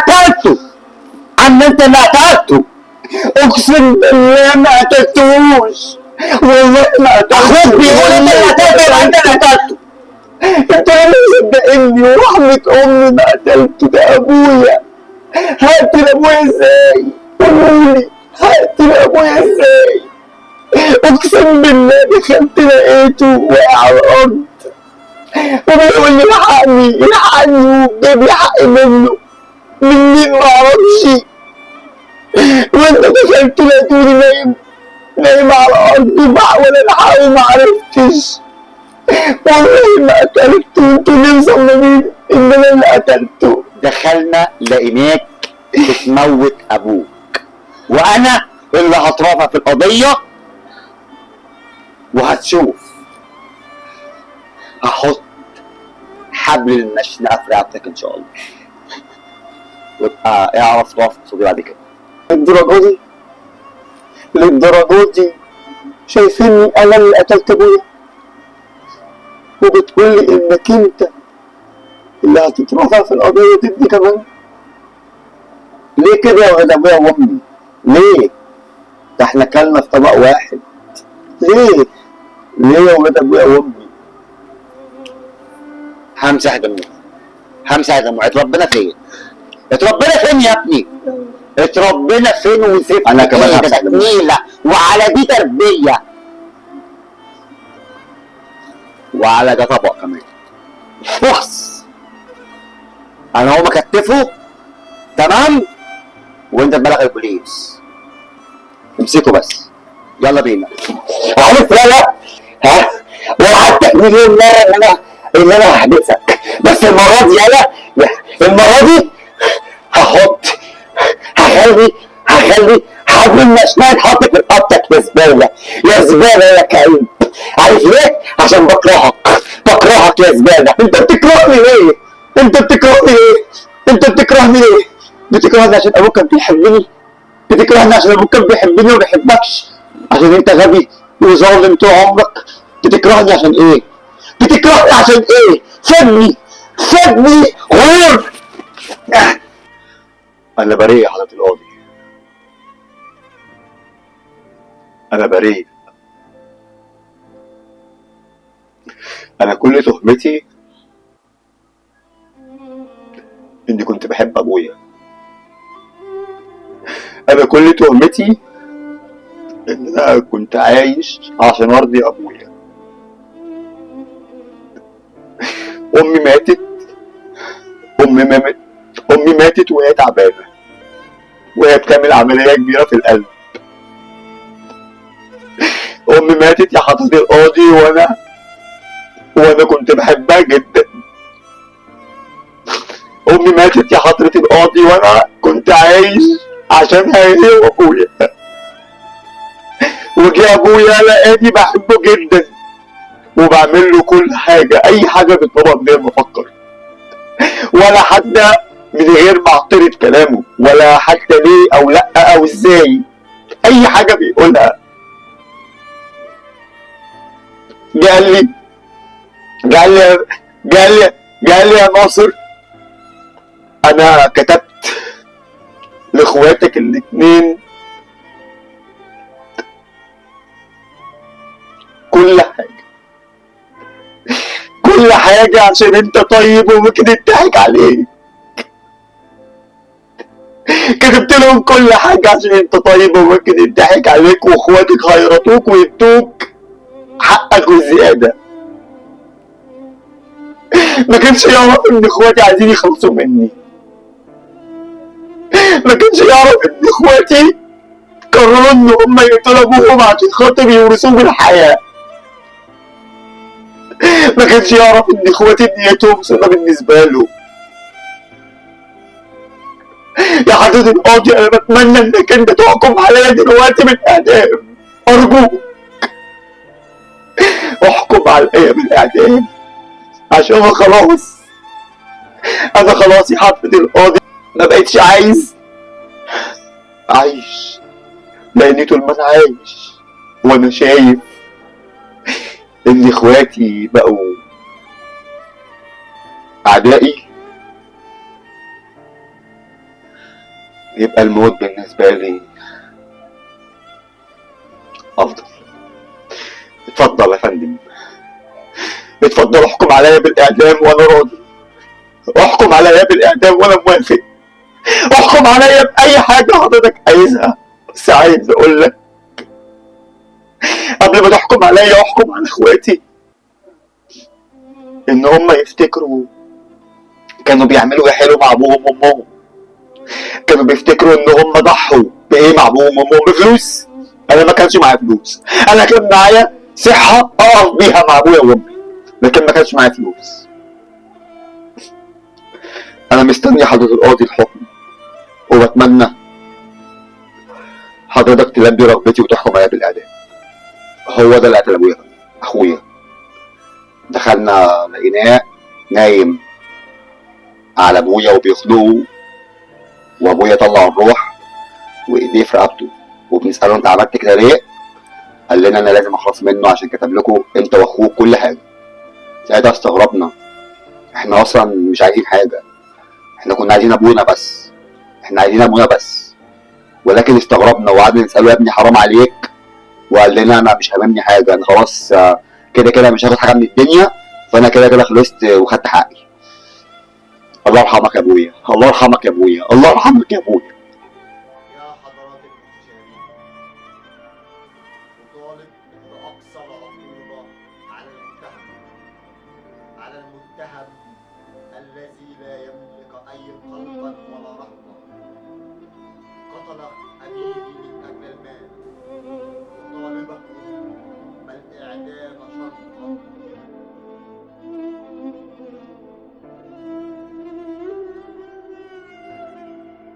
قتلته. عم انت اللي قتلته. اقسم بالله ما قتلتوش، والله ما قتلته. اخوك بيقول انت اللي قتلته يبقى انت اللي قتلته. انتوا ليه مصدقيني؟ ورحمة امي ما قتلته، ده ابويا. هقتل ابويا ازاي؟ قولولي هقتل ابويا ازاي؟ اقسم بالله دخلت لقيته واقع على الارض وبيقول لي الحقني الحقني، وجاب لي حق منه من مين معرفش. وانت دخلت لقيتوني نايم على الارض وبحاول الحقه ومعرفتش. والله ما قتلته، انتوا ليه مصممين ان انا اللي قتلته؟ دخلنا لقيناك بتموت ابوك، وانا اللي هترافع في القضيه، وهتشوف هحط حبل المشنقه في رقبتك ان شاء الله، وابقى اعرف تقف قصادي بعد كده. للدرجه دي شايفيني انا اللي قتلت ابويا، وبتقولي انك انت اللي هتترافع في القضيه ضدي كمان؟ ليه كده يا ولاد ابويا وامي؟ ليه؟ ده احنا كلنا في طبق واحد. ليه يا ولاد ابويا وامي؟ همسح دموعي، همسح دموعي. اتربينا فين؟ اتربينا فين يا ابني؟ اتربينا فين وسبت انا كمان همسح دموعي، وعلى دي تربيه، وعلى ده طبق كمان. فخس انا هو مكتفه تمام، وانت تبلغ البوليس. امسكه بس، يلا بينا. عارف لا ها، وعدتك مليون مره ان انا هحبسك، بس المره دي المره دي هخلي حبل المشنقه يتحط في رقبتك يا زباله، يا زباله يا كلب. عارف ليه؟ عشان بكرهك يا زباله. انت بتكرهني ليه؟ بتكرهني عشان ابوك كان بيحبني؟ بتكرهني عشان ابوك كان بيحبني وما بيحبكش؟ عشان انت غبي وظالم طول عمرك؟ بتكرهني عشان ايه؟ سيبني غور. انا بريء يا حضرة القاضي، انا بريء. انا كل تهمتي اني كنت بحب ابويا. انا كل تهمتي ان انا كنت عايش عشان ارضي ابويا. امي ماتت وهي تعبانه، وهي بتعمل عمليه كبيره في القلب. امي ماتت يا حضرة القاضي وانا كنت بحبها جدا. امي ماتت يا حضرة القاضي وانا كنت عايش عشانها هي وابويا. وجي ابويا لقاني بحبه جدا وبعمل له كل حاجه، اي حاجه بيطلبها من غير ما افكر، ولا حتى من غير ما اعترض كلامه، ولا حتى ليه او لا او ازاي، اي حاجه بيقولها. قال لي يا ناصر، انا كتبت لاخواتك الاتنين كل حاجة عشان انت طيب وممكن يضحك عليك. كتبت لهم كل حاجة عشان انت طيب وممكن يضحك عليك، واخواتك هيرطوك ويدوك حقك وزيادة. ما كانش يعرف ان اخواتي عايزين يخلصوا مني، ما كانش يعرف ان اخواتي قرروا ان هم يقتلوا ابوهم عشان خاطر يورثوه بالحياة. ما كانش يعرف ان اخواتي نيتهم صدى بالنسبة له. يا حضرة القاضي انا بتمنى انك انت تحكم عليا دلوقتي بالاعدام، ارجوك احكم عليا بالاعدام، عشان انا خلاص يا حضرة القاضي ما بقتش عايز اعيش، لاني طول ما انا عايش وانا شايف ان اخواتي بقوا اعدائي، يبقى الموت بالنسبة لي افضل. اتفضل يا فندم، اتفضل احكم عليا بالاعدام وانا راضي، احكم عليا بالاعدام وانا موافق، احكم عليا باي حاجة حضرتك عايزها. بس عايز اقول لك قبل ما تحكم عليا احكم على اخواتي، ان هم يفتكروا كانوا بيعملوا ايه حلو مع ابوهم وامهم. كانوا بيفتكروا ان هم ضحوا بايه مع ابوهم وامهم؟ بفلوس. انا ما كانش معايا فلوس، انا كان معايا صحة اقف بيها مع ابويا وامي، لكن ما كانش معايا فلوس. انا مستني حضرة القاضي الحكم، وبتمنى حضرتك تلبي رغبتي وتحكم عليا بالاعدام. هو ده اللي قتل ابويا، اخويا. دخلنا لقيناه نايم على ابويا وبيخنقه، وابويا طلع الروح وايديه في رقبته، وبنساله انت عملت كده ليه؟ قال لنا انا لازم اخلص منه عشان كتب لكم انت واخوك كل حاجه. ساعتها استغربنا، احنا اصلا مش عايزين حاجه، احنا كنا عايزين ابونا بس، احنا عايزين ابونا بس. ولكن استغربنا وقعدنا نساله يا ابني حرام عليك، وقال لنا انا مش هاممني حاجه، انا خلاص كده كده مش هاخد حاجه من الدنيا، فانا كده كده خلصت وخدت حقي. الله يرحمك يا ابويا، الله يرحمك يا ابويا، الله يرحمك يا ابويا.